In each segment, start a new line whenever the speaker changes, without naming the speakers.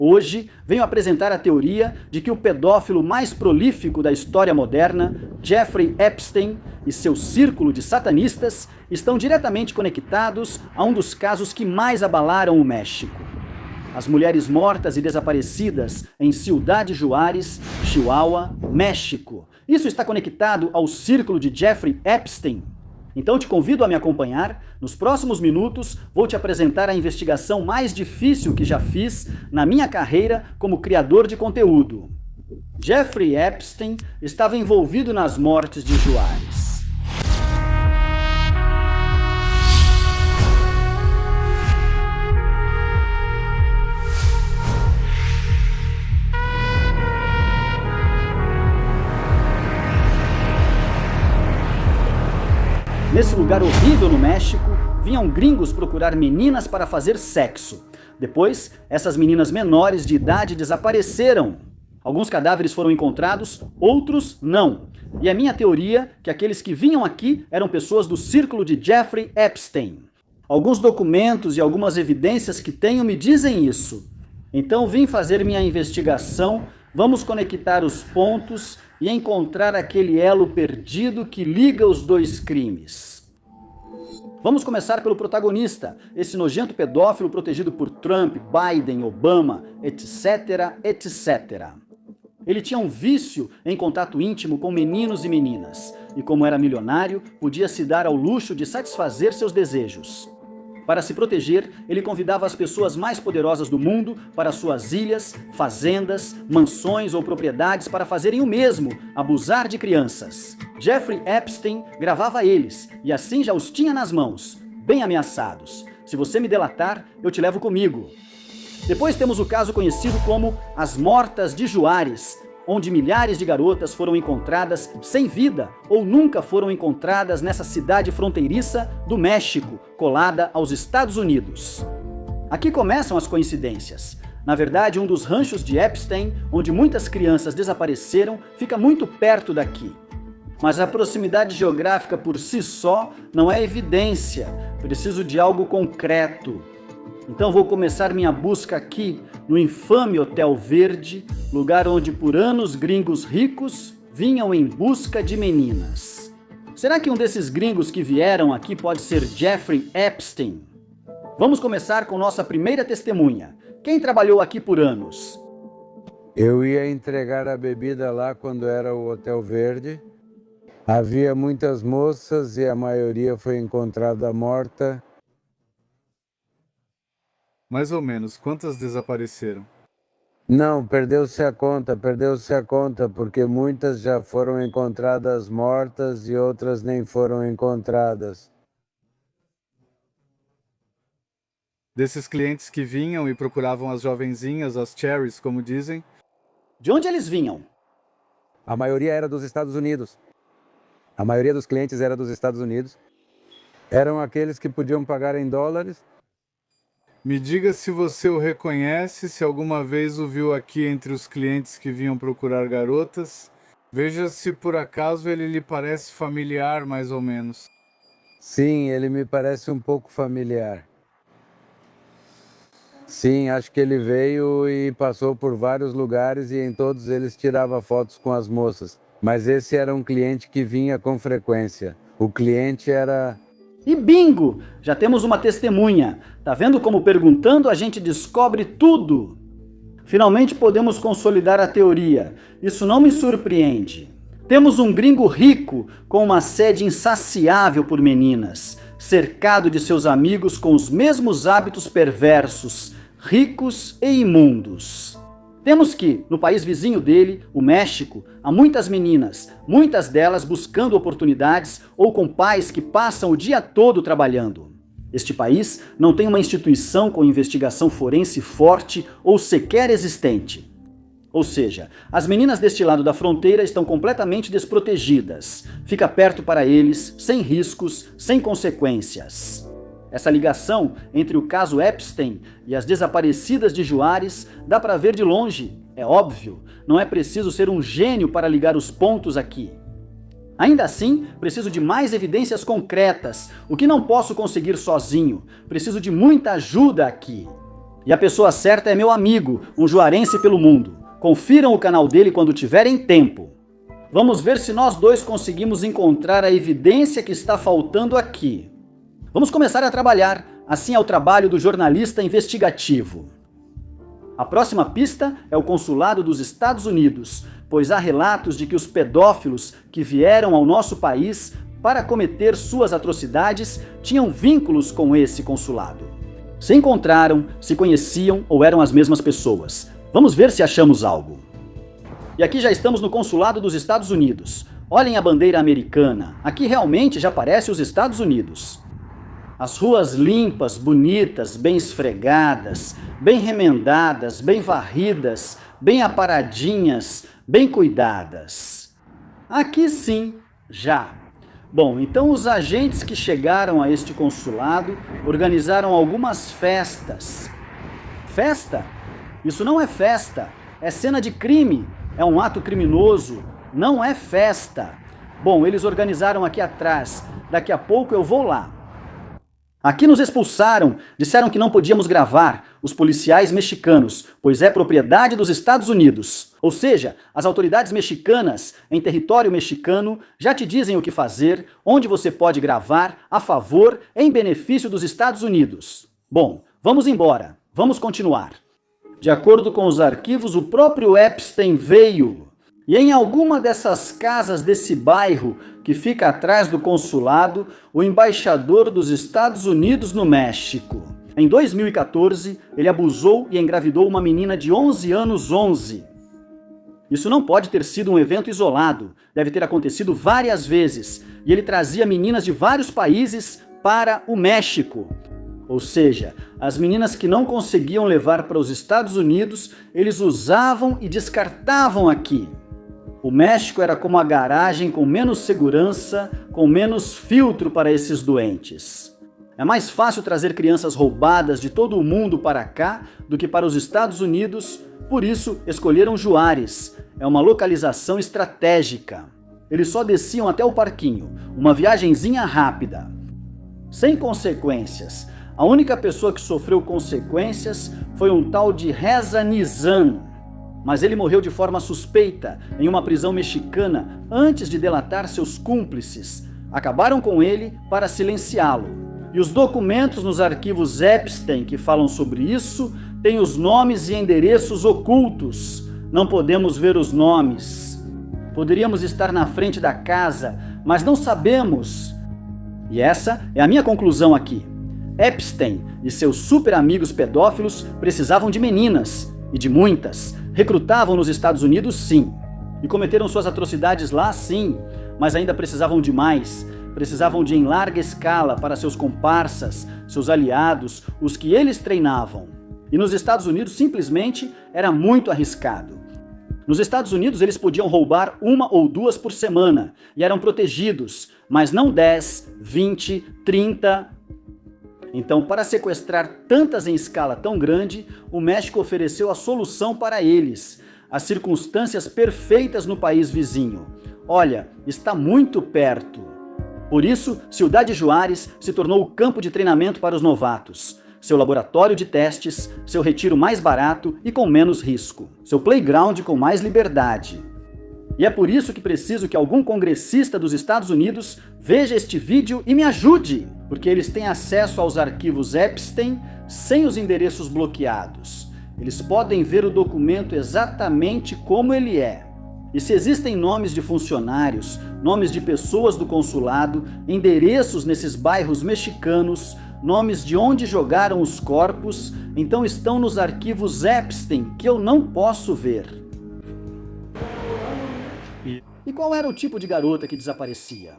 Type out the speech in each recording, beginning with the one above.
Hoje, venho apresentar a teoria de que o pedófilo mais prolífico da história moderna, Jeffrey Epstein, e seu círculo de satanistas estão diretamente conectados a um dos casos que mais abalaram o México. As mulheres mortas e desaparecidas em Ciudad Juárez, Chihuahua, México. Isso está conectado ao círculo de Jeffrey Epstein. Então te convido a me acompanhar. Nos próximos minutos vou te apresentar a investigação mais difícil que já fiz na minha carreira como criador de conteúdo. Jeffrey Epstein estava envolvido nas mortes de Juárez. Nesse lugar horrível no México, vinham gringos procurar meninas para fazer sexo. Depois, essas meninas menores de idade desapareceram. Alguns cadáveres foram encontrados, outros não. E é minha teoria que aqueles que vinham aqui eram pessoas do círculo de Jeffrey Epstein. Alguns documentos e algumas evidências que tenho me dizem isso. Então vim fazer minha investigação, vamos conectar os pontos e encontrar aquele elo perdido que liga os dois crimes. Vamos começar pelo protagonista, esse nojento pedófilo protegido por Trump, Biden, Obama, etc, etc. Ele tinha um vício em contato íntimo com meninos e meninas, e como era milionário, podia se dar ao luxo de satisfazer seus desejos. Para se proteger, ele convidava as pessoas mais poderosas do mundo para suas ilhas, fazendas, mansões ou propriedades para fazerem o mesmo, abusar de crianças. Jeffrey Epstein gravava eles e assim já os tinha nas mãos, bem ameaçados. Se você me delatar, eu te levo comigo. Depois temos o caso conhecido como As Mortas de Juárez, onde milhares de garotas foram encontradas sem vida ou nunca foram encontradas nessa cidade fronteiriça do México, colada aos Estados Unidos. Aqui começam as coincidências. Na verdade, um dos ranchos de Epstein, onde muitas crianças desapareceram, fica muito perto daqui. Mas a proximidade geográfica por si só não é evidência. Preciso de algo concreto. Então vou começar minha busca aqui, no infame Hotel Verde, lugar onde por anos gringos ricos vinham em busca de meninas. Será que um desses gringos que vieram aqui pode ser Jeffrey Epstein? Vamos começar com nossa primeira testemunha. Quem trabalhou aqui por anos?
Eu ia entregar a bebida lá quando era o Hotel Verde. Havia muitas moças e a maioria foi encontrada morta.
Mais ou menos, quantas desapareceram?
Não, perdeu-se a conta, porque muitas já foram encontradas mortas e outras nem foram encontradas.
Desses clientes que vinham e procuravam as jovenzinhas, as cherries, como dizem?
De onde eles vinham?
A maioria era dos Estados Unidos. A maioria dos clientes era dos Estados Unidos. Eram aqueles que podiam pagar em dólares.
Me diga se você o reconhece, se alguma vez o viu aqui entre os clientes que vinham procurar garotas. Veja se por acaso ele lhe parece familiar, mais ou menos.
Sim, ele me parece um pouco familiar. Sim, acho que ele veio e passou por vários lugares e em todos eles tirava fotos com as moças. Mas esse era um cliente que vinha com frequência. O cliente era...
E bingo! Já temos uma testemunha. Tá vendo como perguntando a gente descobre tudo? Finalmente podemos consolidar a teoria. Isso não me surpreende. Temos um gringo rico com uma sede insaciável por meninas, cercado de seus amigos com os mesmos hábitos perversos, ricos e imundos. Temos que, no país vizinho dele, o México, há muitas meninas, muitas delas buscando oportunidades ou com pais que passam o dia todo trabalhando. Este país não tem uma instituição com investigação forense forte ou sequer existente. Ou seja, as meninas deste lado da fronteira estão completamente desprotegidas. Fica perto para eles, sem riscos, sem consequências. Essa ligação entre o caso Epstein e as desaparecidas de Juárez dá para ver de longe, é óbvio. Não é preciso ser um gênio para ligar os pontos aqui. Ainda assim, preciso de mais evidências concretas, o que não posso conseguir sozinho. Preciso de muita ajuda aqui. E a pessoa certa é meu amigo, um juarense pelo mundo. Confiram o canal dele quando tiverem tempo. Vamos ver se nós dois conseguimos encontrar a evidência que está faltando aqui. Vamos começar a trabalhar, assim é o trabalho do jornalista investigativo. A próxima pista é o consulado dos Estados Unidos, pois há relatos de que os pedófilos que vieram ao nosso país para cometer suas atrocidades tinham vínculos com esse consulado. Se encontraram, se conheciam ou eram as mesmas pessoas. Vamos ver se achamos algo. E aqui já estamos no consulado dos Estados Unidos. Olhem a bandeira americana. Aqui realmente já parece os Estados Unidos. As ruas limpas, bonitas, bem esfregadas, bem remendadas, bem varridas, bem aparadinhas, bem cuidadas. Aqui sim, já. Bom, então os agentes que chegaram a este consulado organizaram algumas festas. Festa? Isso não é festa, é cena de crime, é um ato criminoso, não é festa. Bom, eles organizaram aqui atrás, daqui a pouco eu vou lá. Aqui nos expulsaram, disseram que não podíamos gravar, os policiais mexicanos, pois é propriedade dos Estados Unidos. Ou seja, as autoridades mexicanas, em território mexicano, já te dizem o que fazer, onde você pode gravar, a favor, em benefício dos Estados Unidos. Bom, vamos embora, vamos continuar. De acordo com os arquivos, o próprio Epstein veio. E em alguma dessas casas desse bairro que fica atrás do consulado, o embaixador dos Estados Unidos no México. Em 2014, ele abusou e engravidou uma menina de 11 anos. Isso não pode ter sido um evento isolado, deve ter acontecido várias vezes, e ele trazia meninas de vários países para o México. Ou seja, as meninas que não conseguiam levar para os Estados Unidos, eles usavam e descartavam aqui. O México era como a garagem com menos segurança, com menos filtro para esses doentes. É mais fácil trazer crianças roubadas de todo o mundo para cá do que para os Estados Unidos, por isso escolheram Juárez. É uma localização estratégica. Eles só desciam até o parquinho, uma viagenzinha rápida, sem consequências. A única pessoa que sofreu consequências foi um tal de Reza Nizam. Mas ele morreu de forma suspeita em uma prisão mexicana antes de delatar seus cúmplices. Acabaram com ele para silenciá-lo. E os documentos nos arquivos Epstein que falam sobre isso têm os nomes e endereços ocultos. Não podemos ver os nomes. Poderíamos estar na frente da casa, mas não sabemos. E essa é a minha conclusão aqui. Epstein e seus super amigos pedófilos precisavam de meninas, e de muitas. Recrutavam nos Estados Unidos, sim. E cometeram suas atrocidades lá, sim. Mas ainda precisavam de mais. Precisavam de em larga escala para seus comparsas, seus aliados, os que eles treinavam. E nos Estados Unidos, simplesmente, era muito arriscado. Nos Estados Unidos, eles podiam roubar 1 ou 2 por semana. E eram protegidos. Mas não 10, 20, 30... Então, para sequestrar tantas em escala tão grande, o México ofereceu a solução para eles, as circunstâncias perfeitas no país vizinho. Olha, está muito perto. Por isso, Ciudad Juárez se tornou o campo de treinamento para os novatos, seu laboratório de testes, seu retiro mais barato e com menos risco, seu playground com mais liberdade. E é por isso que preciso que algum congressista dos Estados Unidos veja este vídeo e me ajude, porque eles têm acesso aos arquivos Epstein sem os endereços bloqueados. Eles podem ver o documento exatamente como ele é. E se existem nomes de funcionários, nomes de pessoas do consulado, endereços nesses bairros mexicanos, nomes de onde jogaram os corpos, então estão nos arquivos Epstein, que eu não posso ver. E qual era o tipo de garota que desaparecia?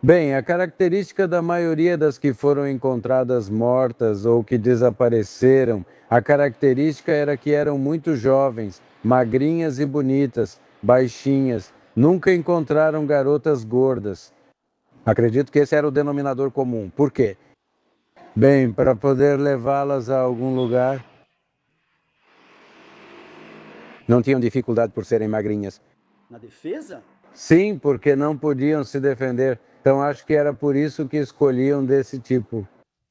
Bem, a característica da maioria das que foram encontradas mortas ou que desapareceram, a característica era que eram muito jovens, magrinhas e bonitas, baixinhas, nunca encontraram garotas gordas. Acredito que esse era o denominador comum. Por quê? Bem, para poder levá-las a algum lugar. Não tinham dificuldade por serem magrinhas.
Na defesa?
Sim, porque não podiam se defender. Então acho que era por isso que escolhiam desse tipo.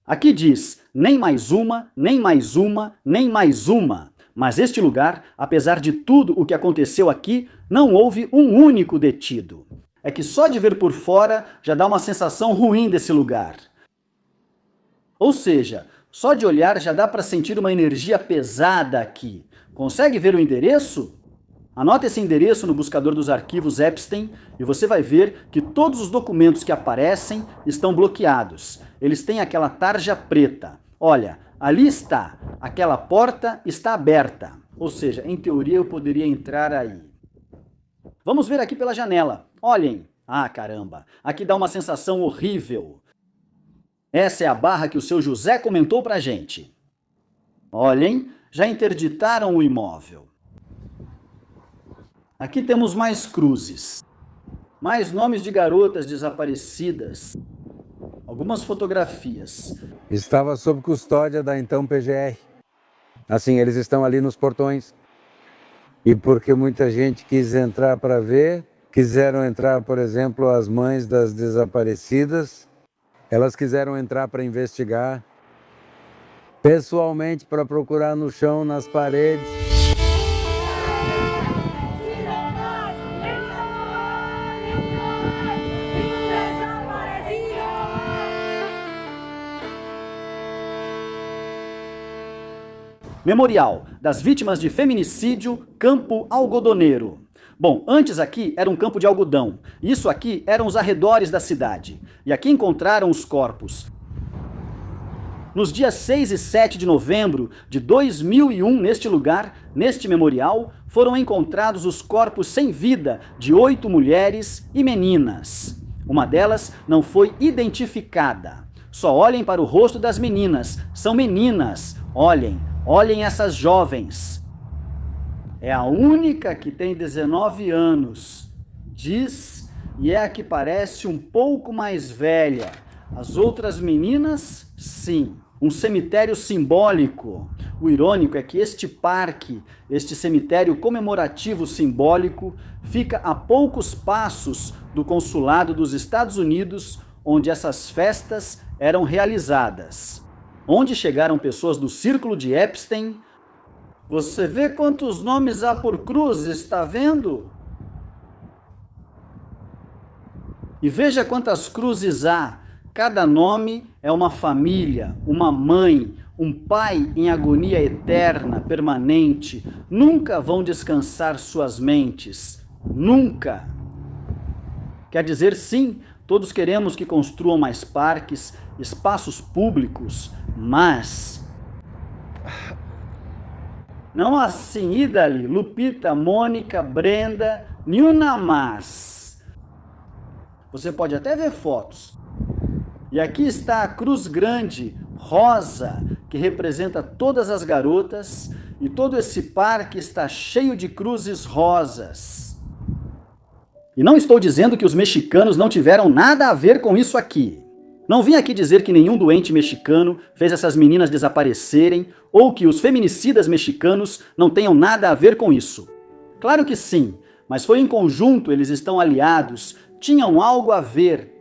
Aqui diz, nem mais uma, nem mais uma, nem mais uma. Mas este lugar, apesar de tudo o que aconteceu aqui, não houve um único detido. É que só de ver por fora já dá uma sensação ruim desse lugar. Ou seja, só de olhar já dá para sentir uma energia pesada aqui. Consegue ver o endereço? Anota esse endereço no buscador dos arquivos Epstein e você vai ver que todos os documentos que aparecem estão bloqueados. Eles têm aquela tarja preta. Olha, ali está. Aquela porta está aberta. Ou seja, em teoria eu poderia entrar aí. Vamos ver aqui pela janela. Olhem. Ah, caramba. Aqui dá uma sensação horrível. Essa é a barra que o seu José comentou pra gente. Olhem, já interditaram o imóvel. Aqui temos mais cruzes. Mais nomes de garotas desaparecidas. Algumas fotografias.
Estava sob custódia da então PGR. Assim, eles estão ali nos portões. E porque muita gente quis entrar para ver, quiseram entrar, por exemplo, as mães das desaparecidas, elas quiseram entrar para investigar, pessoalmente para procurar no chão, nas paredes.
Memorial das vítimas de feminicídio, Campo Algodoneiro. Bom, antes aqui era um campo de algodão. Isso aqui eram os arredores da cidade. E aqui encontraram os corpos. Nos dias 6 e 7 de novembro de 2001, neste lugar, neste memorial, foram encontrados os corpos sem vida de 8 mulheres e meninas. Uma delas não foi identificada. Só olhem para o rosto das meninas. São meninas. Olhem essas jovens. É a única que tem 19 anos. Diz, e é a que parece um pouco mais velha. As outras meninas, sim. Um cemitério simbólico. O irônico é que este parque, este cemitério comemorativo simbólico, fica a poucos passos do consulado dos Estados Unidos, onde essas festas eram realizadas. Onde chegaram pessoas do círculo de Epstein. Você vê quantos nomes há por cruz, está vendo? E veja quantas cruzes há. Cada nome é uma família, uma mãe, um pai em agonia eterna, permanente. Nunca vão descansar suas mentes. Nunca. Quer dizer, sim, todos queremos que construam mais parques, espaços públicos, mas... Não assim, Idali, Lupita, Mônica, Brenda, nenhuma mais. Você pode até ver fotos. E aqui está a cruz grande, rosa, que representa todas as garotas, e todo esse parque está cheio de cruzes rosas. E não estou dizendo que os mexicanos não tiveram nada a ver com isso aqui. Não vim aqui dizer que nenhum doente mexicano fez essas meninas desaparecerem ou que os feminicidas mexicanos não tenham nada a ver com isso. Claro que sim, mas foi em conjunto, eles estão aliados, tinham algo a ver.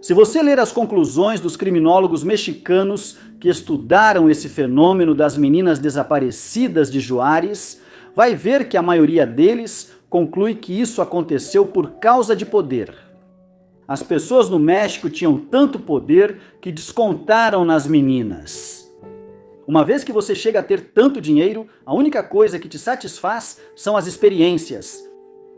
Se você ler as conclusões dos criminólogos mexicanos que estudaram esse fenômeno das meninas desaparecidas de Juárez, vai ver que a maioria deles conclui que isso aconteceu por causa de poder. As pessoas no México tinham tanto poder que descontaram nas meninas. Uma vez que você chega a ter tanto dinheiro, a única coisa que te satisfaz são as experiências.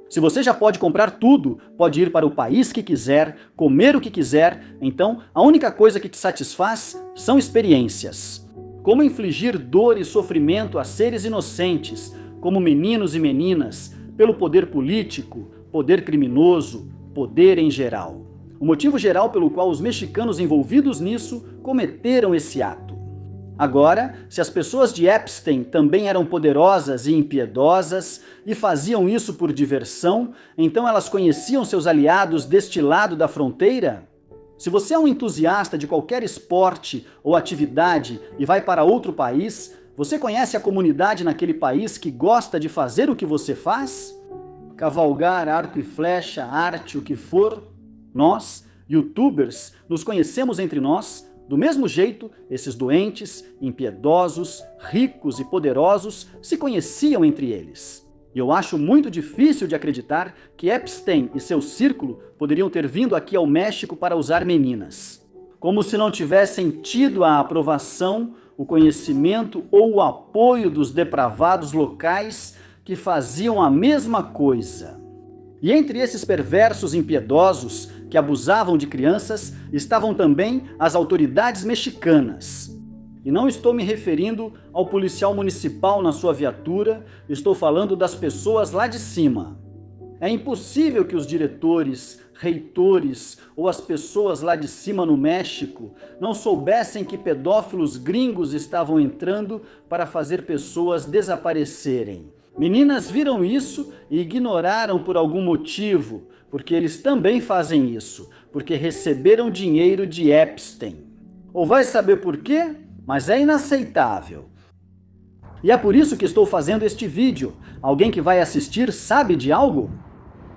Se você já pode comprar tudo, pode ir para o país que quiser, comer o que quiser, então a única coisa que te satisfaz são experiências. Como infligir dor e sofrimento a seres inocentes, como meninos e meninas, pelo poder político, poder criminoso, poder em geral. O motivo geral pelo qual os mexicanos envolvidos nisso cometeram esse ato. Agora, se as pessoas de Epstein também eram poderosas e impiedosas e faziam isso por diversão, então elas conheciam seus aliados deste lado da fronteira? Se você é um entusiasta de qualquer esporte ou atividade e vai para outro país, você conhece a comunidade naquele país que gosta de fazer o que você faz? Cavalgar, arco e flecha, arte, o que for. Nós, youtubers, nos conhecemos entre nós, Do mesmo jeito, esses doentes, impiedosos, ricos e poderosos se conheciam entre eles. E eu acho muito difícil de acreditar que Epstein e seu círculo poderiam ter vindo aqui ao México para usar meninas. Como se não tivessem tido a aprovação, o conhecimento ou o apoio dos depravados locais que faziam a mesma coisa. E entre esses perversos impiedosos que abusavam de crianças estavam também as autoridades mexicanas. E não estou me referindo ao policial municipal na sua viatura, estou falando das pessoas lá de cima. É impossível que os diretores, reitores ou as pessoas lá de cima no México não soubessem que pedófilos gringos estavam entrando para fazer pessoas desaparecerem. Meninas viram isso e ignoraram por algum motivo, porque eles também fazem isso, porque receberam dinheiro de Epstein. Ou vai saber por quê? Mas é inaceitável. E é por isso que estou fazendo este vídeo. Alguém que vai assistir sabe de algo?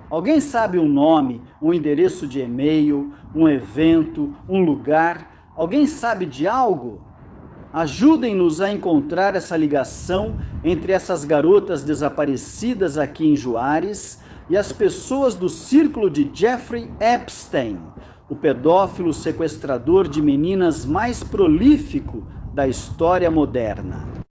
Alguém sabe um nome, um endereço de e-mail, um evento, um lugar? Alguém sabe de algo? Ajudem-nos a encontrar essa ligação entre essas garotas desaparecidas aqui em Juárez e as pessoas do círculo de Jeffrey Epstein, o pedófilo sequestrador de meninas mais prolífico da história moderna.